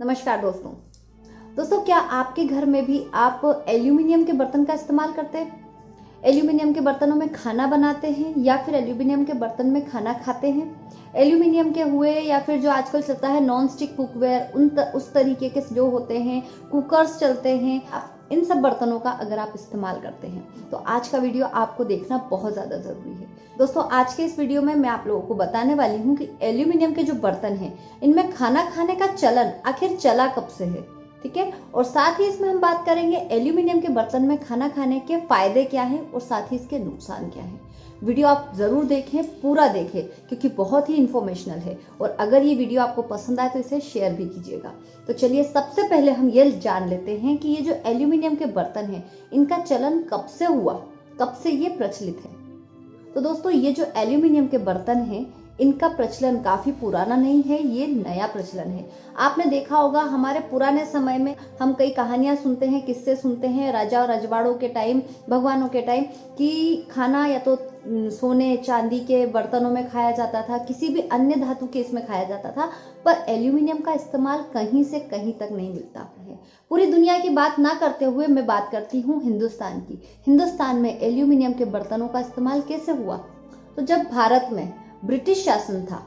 नमस्कार दोस्तों, क्या आपके घर में भी आप एल्यूमिनियम के बर्तन का इस्तेमाल करते हैं? एल्यूमिनियम के बर्तनों में खाना बनाते हैं या फिर एल्यूमिनियम के बर्तन में खाना खाते हैं? एल्यूमिनियम के हुए या फिर जो आजकल चलता है नॉन स्टिक कुकवेयर, उस तरीके के जो होते हैं कुकर्स चलते हैं, इन सब बर्तनों का अगर आप इस्तेमाल करते हैं तो आज का वीडियो आपको देखना बहुत ज़्यादा ज़रूरी है। दोस्तों, आज के इस वीडियो में मैं आप लोगों को बताने वाली हूँ कि एल्यूमिनियम के जो बर्तन हैं इनमें खाना खाने का चलन आखिर चला कब से है, ठीक है। और साथ ही इसमें हम बात करेंगे एल्यूमिनियम के बर्तन में खाना खाने के फायदे क्या हैं और साथ ही इसके नुकसान क्या हैं। वीडियो आप जरूर देखें, पूरा देखें, क्योंकि बहुत ही इंफॉर्मेशनल है। और अगर ये वीडियो आपको पसंद आए तो इसे शेयर भी कीजिएगा। तो चलिए सबसे पहले हम ये जान लेते हैं कि ये जो एल्यूमिनियम के बर्तन हैं इनका चलन कब से हुआ, कब से ये प्रचलित है। तो दोस्तों, ये जो एल्यूमिनियम के बर्तन हैं इनका प्रचलन काफी पुराना नहीं है, ये नया प्रचलन है। आपने देखा होगा हमारे पुराने समय में हम कई कहानियां सुनते हैं, किस्से सुनते हैं राजा और रजवाड़ों के टाइम, भगवानों के टाइम, कि खाना या तो सोने चांदी के बर्तनों में खाया जाता था, किसी भी अन्य धातु के इसमें खाया जाता था, पर एल्यूमिनियम का इस्तेमाल कहीं से कहीं तक नहीं मिलता है। पूरी दुनिया की बात ना करते हुए मैं बात करती हूँ हिंदुस्तान की। हिंदुस्तान में एल्यूमिनियम के बर्तनों का इस्तेमाल कैसे हुआ? तो जब भारत में ब्रिटिश शासन था,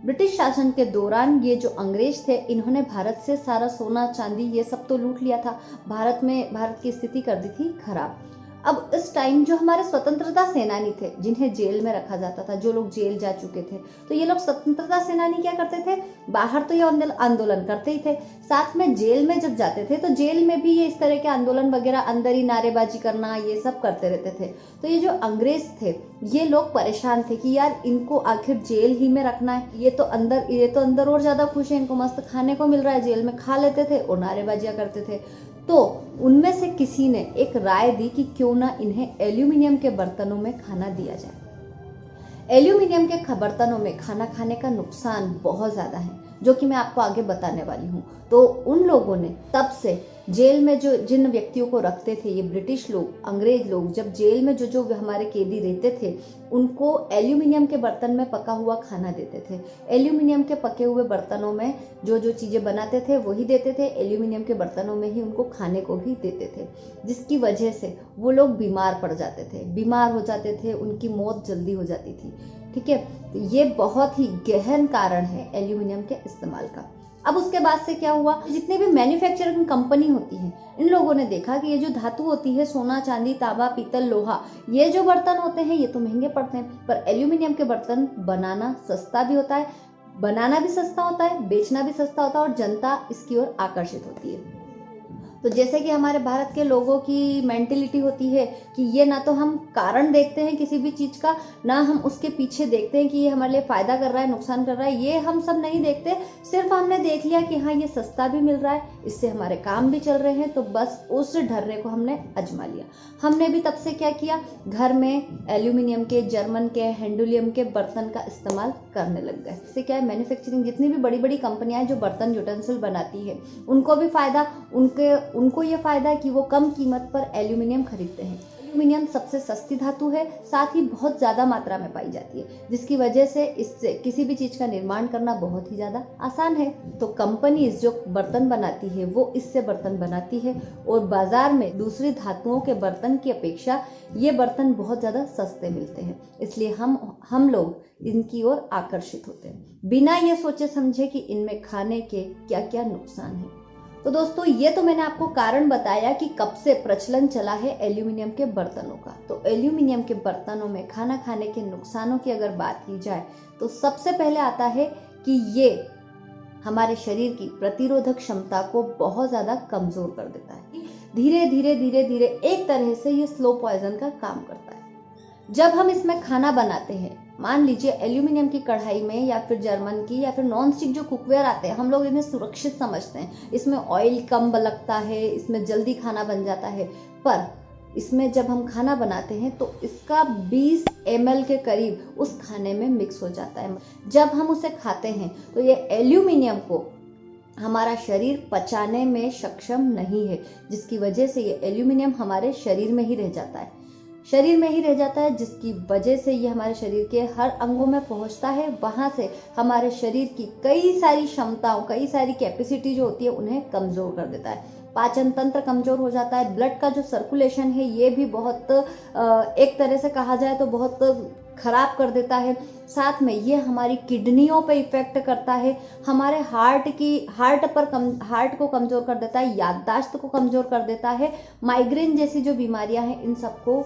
ब्रिटिश शासन के दौरान ये जो अंग्रेज थे इन्होंने भारत से सारा सोना चांदी ये सब तो लूट लिया था, भारत की स्थिति कर दी थी खराब। अब इस टाइम जो हमारे स्वतंत्रता सेनानी थे जिन्हें जेल में रखा जाता था, जो लोग जेल जा चुके थे, तो ये लोग स्वतंत्रता सेनानी क्या करते थे, बाहर तो ये आंदोलन करते ही थे, साथ में जेल में जब जाते थे तो जेल में भी ये इस तरह के आंदोलन वगैरह, अंदर ही नारेबाजी करना, ये सब करते रहते थे। तो ये जो अंग्रेज थे ये लोग परेशान थे कि यार इनको आखिर जेल ही में रखना है, ये तो अंदर और ज्यादा खुश है, इनको मस्त खाने को मिल रहा है, जेल में खा लेते थे और नारेबाजियां करते थे। तो उनमें से किसी ने एक राय दी कि क्यों ना इन्हें एल्यूमिनियम के बर्तनों में खाना दिया जाए। एल्यूमिनियम के बर्तनों में खाना खाने का नुकसान बहुत ज्यादा है, जो कि मैं आपको आगे बताने वाली हूँ। तो उन लोगों ने तब से जेल में जो जिन व्यक्तियों को रखते थे, ये ब्रिटिश लोग, अंग्रेज लोग, जब जेल में जो हमारे कैदी रहते थे उनको एल्यूमिनियम के बर्तन में पका हुआ खाना देते थे। एल्यूमिनियम के पके हुए बर्तनों में जो चीजें बनाते थे वही देते थे, एल्यूमिनियम के बर्तनों में ही उनको खाने को भी देते थे, जिसकी वजह से वो लोग बीमार पड़ जाते थे, बीमार हो जाते थे, उनकी मौत जल्दी हो जाती थी, ठीक है। तो ये बहुत ही गहन कारण है एल्यूमिनियम के इस्तेमाल का। अब उसके बाद से क्या हुआ, जितने भी मैन्युफैक्चरिंग कंपनी होती है इन लोगों ने देखा कि ये जो धातु होती है, सोना चांदी तांबा पीतल लोहा, ये जो बर्तन होते हैं ये तो महंगे पड़ते हैं, पर एल्यूमिनियम के बर्तन बनाना सस्ता भी होता है, बनाना भी सस्ता होता है, बेचना भी सस्ता होता है और जनता इसकी ओर आकर्षित होती है। तो जैसे कि हमारे भारत के लोगों की मेंटेलिटी होती है कि ये ना तो हम कारण देखते हैं किसी भी चीज का, ना हम उसके पीछे देखते हैं कि ये हमारे लिए फायदा कर रहा है नुकसान कर रहा है, ये हम सब नहीं देखते। सिर्फ हमने देख लिया कि हाँ ये सस्ता भी मिल रहा है, इससे हमारे काम भी चल रहे हैं, तो बस उस ढर्रे को हमने आजमा लिया। हमने भी तब से क्या किया, घर में एल्यूमिनियम के, जर्मन के, हैंडुलियम के बर्तन का इस्तेमाल करने लग गए। इससे क्या है, मैन्युफैक्चरिंग जितनी भी बड़ी बड़ी कंपनियां हैं जो बर्तन यूटेंसिल बनाती है उनको भी फायदा, उनको ये फायदा है कि वो कम कीमत पर एल्यूमिनियम खरीदते हैं। एल्यूमिनियम सबसे सस्ती धातु है, साथ ही बहुत ज्यादा मात्रा में पाई जाती है, जिसकी वजह से इससे किसी भी चीज का निर्माण करना बहुत ही ज्यादा आसान है। तो कंपनीज जो बर्तन बनाती है वो इससे बर्तन बनाती है और बाजार में दूसरी धातुओं के बर्तन की अपेक्षा ये बर्तन बहुत ज्यादा सस्ते मिलते हैं, इसलिए हम लोग इनकी ओर आकर्षित होते हैं, बिना ये सोचे समझे कि इनमें खाने के क्या क्या नुकसान है। तो दोस्तों, ये तो मैंने आपको कारण बताया कि कब से प्रचलन चला है एल्यूमिनियम के बर्तनों का। तो एल्यूमिनियम के बर्तनों में खाना खाने के नुकसानों की अगर बात की जाए तो सबसे पहले आता है कि ये हमारे शरीर की प्रतिरोधक क्षमता को बहुत ज्यादा कमजोर कर देता है। धीरे धीरे एक तरह से ये स्लो पॉइजन का काम करता है। जब हम इसमें खाना बनाते हैं, मान लीजिए एल्यूमिनियम की कढ़ाई में या फिर जर्मन की या फिर नॉन स्टिक जो कुकवेयर आते हैं, हम लोग इन्हें सुरक्षित समझते हैं, इसमें ऑयल कम लगता है, इसमें जल्दी खाना बन जाता है, पर इसमें जब हम खाना बनाते हैं तो इसका 20 ml के करीब उस खाने में मिक्स हो जाता है। जब हम उसे खाते हैं तो ये एल्यूमिनियम को हमारा शरीर पचाने में सक्षम नहीं है, जिसकी वजह से ये एल्यूमिनियम हमारे शरीर में ही रह जाता है। शरीर में ही रह जाता है, जिसकी वजह से ये हमारे शरीर के हर अंगों में पहुंचता है। वहां से हमारे शरीर की कई सारी क्षमताओं, कई सारी कैपेसिटी जो होती है उन्हें कमजोर कर देता है। पाचन तंत्र कमजोर हो जाता है। ब्लड का जो सर्कुलेशन है ये भी बहुत एक तरह से कहा जाए तो बहुत खराब कर देता है। साथ में ये हमारी किडनियों पे इफेक्ट करता है, हमारे हार्ट को कमजोर कर देता है, याददाश्त को कमजोर कर देता है। माइग्रेन जैसी जो बीमारियां हैं इन सबको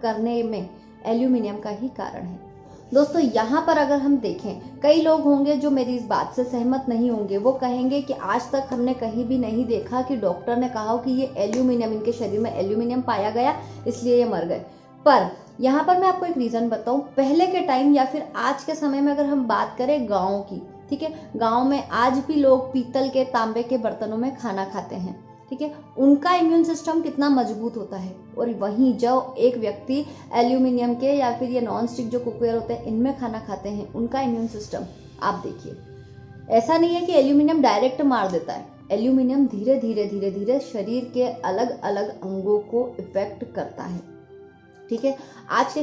करने में एल्यूमिनियम का ही कारण है। दोस्तों यहाँ पर अगर हम देखें, कई लोग होंगे जो मेरी इस बात से सहमत नहीं होंगे। वो कहेंगे कि आज तक हमने कहीं भी नहीं देखा कि डॉक्टर ने कहा कि ये एल्यूमिनियम, इनके शरीर में एल्यूमिनियम पाया गया इसलिए ये मर गए। पर यहाँ पर मैं आपको एक रीजन बताऊं, पहले के टाइम या फिर आज के समय में अगर हम बात करें गाँव की, ठीक है, गाँव में आज भी लोग पीतल के, तांबे के बर्तनों में खाना खाते हैं, ठीक है। उनका इम्यून सिस्टम कितना मजबूत होता है। और वहीं जो एक व्यक्ति एल्यूमिनियम के या फिर ये नॉन स्टिक जो कुकवेयर होते हैं इनमें खाना खाते हैं, उनका इम्यून सिस्टम आप देखिए, ऐसा नहीं है कि एल्यूमिनियम डायरेक्ट मार देता है। एल्यूमिनियम धीरे धीरे धीरे धीरे शरीर के अलग अलग अंगों को इफेक्ट करता है, ठीक है। आज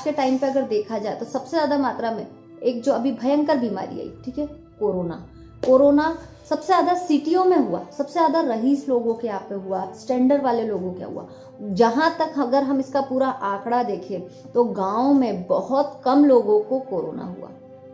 के टाइम पे अगर देखा जाए तो सबसे ज्यादा मात्रा में एक जो अभी भयंकर बीमारी आई, ठीक है, कोरोना सबसे ज्यादा सिटियों में हुआ, सबसे ज्यादा रईस लोगों के यहाँ पे हुआ, स्टैंडर्ड वाले लोगों के हुआ। जहां तक अगर हम इसका पूरा आंकड़ा देखें तो गांव में बहुत कम लोगों को कोरोना हुआ।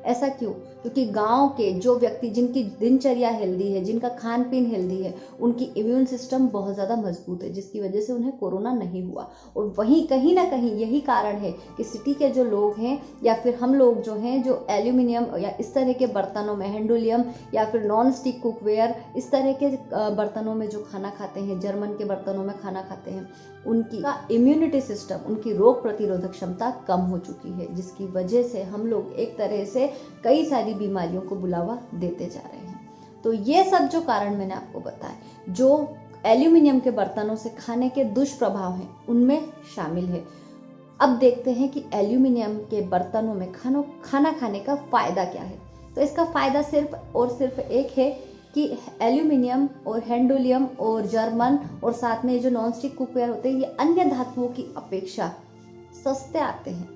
ऐसा क्यों? क्योंकि गांव के जो व्यक्ति, जिनकी दिनचर्या हेल्दी है, जिनका खान पीन हेल्दी है, उनकी इम्यून सिस्टम बहुत ज़्यादा मजबूत है, जिसकी वजह से उन्हें कोरोना नहीं हुआ। और वहीं कहीं ना कहीं यही कारण है कि सिटी के जो लोग हैं या फिर हम लोग जो हैं, जो एल्यूमिनियम या इस तरह के बर्तनों में, हैंडोलियम या फिर नॉन स्टिक कुकवेयर, इस तरह के बर्तनों में जो खाना खाते हैं, जर्मन के बर्तनों में खाना खाते हैं, उनकी इम्यूनिटी सिस्टम, उनकी रोग प्रतिरोधक क्षमता कम हो चुकी है, जिसकी वजह से हम लोग एक तरह से कई सारी बीमारियों को बुलावा देते जा रहे हैं। तो ये सब जो कारण मैंने आपको बताए, जो एल्यूमिनियम के बर्तनों से खाने के दुष्प्रभाव हैं, उनमें शामिल है। अब देखते हैं कि एल्यूमिनियम के बर्तनों में खाना खाने का फायदा क्या है। तो इसका फायदा सिर्फ और सिर्फ एक है कि एल्यूमिनियम और हैंडोलियम और जर्मन और साथ में जो नॉन स्टिक कुकवेयर होते हैं, ये अन्य धातुओं की अपेक्षा सस्ते आते हैं,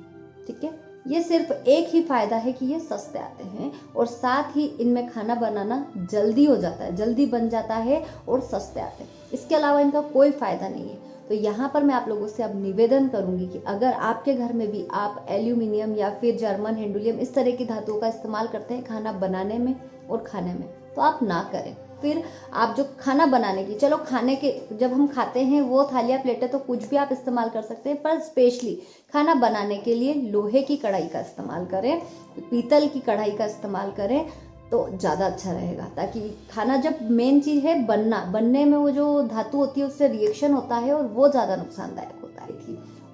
ठीक है। ये सिर्फ एक ही फायदा है कि ये सस्ते आते हैं और साथ ही इनमें खाना बनाना जल्दी हो जाता है, जल्दी बन जाता है और सस्ते आते हैं। इसके अलावा इनका कोई फायदा नहीं है। तो यहाँ पर मैं आप लोगों से अब निवेदन करूंगी कि अगर आपके घर में भी आप एल्यूमिनियम या फिर जर्मन, हैंडोलियम इस तरह की धातुओं का इस्तेमाल करते हैं खाना बनाने में और खाने में, तो आप ना करें। फिर आप जो खाना बनाने की, चलो खाने के जब हम खाते हैं वो थालियाँ, प्लेटें तो कुछ भी आप इस्तेमाल कर सकते हैं, पर स्पेशली खाना बनाने के लिए लोहे की कढ़ाई का इस्तेमाल करें, पीतल की कढ़ाई का इस्तेमाल करें तो ज़्यादा अच्छा रहेगा। ताकि खाना, जब मेन चीज़ है बनने में वो जो धातु होती है उससे रिएक्शन होता है और वो ज़्यादा नुकसानदायक होता है।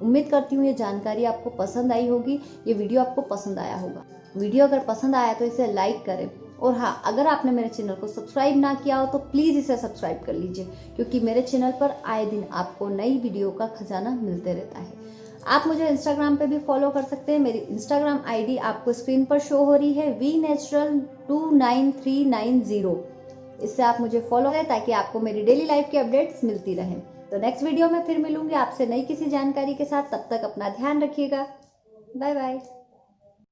उम्मीद करती हूँ ये जानकारी आपको पसंद आई होगी, ये वीडियो आपको पसंद आया होगा। वीडियो अगर पसंद आया तो इसे लाइक करें और हाँ, अगर आपने मेरे चैनल को सब्सक्राइब ना किया हो तो प्लीज़ इसे सब्सक्राइब कर लीजिए, क्योंकि मेरे चैनल पर आए दिन आपको नई वीडियो का खजाना मिलते रहता है। आप मुझे इंस्टाग्राम पे भी फॉलो कर सकते हैं। मेरी इंस्टाग्राम आईडी आपको स्क्रीन पर शो हो रही है, vnatural29390। इससे आप मुझे फॉलो करें ताकि आपको मेरी डेली लाइफ की अपडेट्स मिलती रहें। तो नेक्स्ट वीडियो में फिर मिलूंगी आपसे नई किसी जानकारी के साथ। तब तक अपना ध्यान रखिएगा। Bye bye.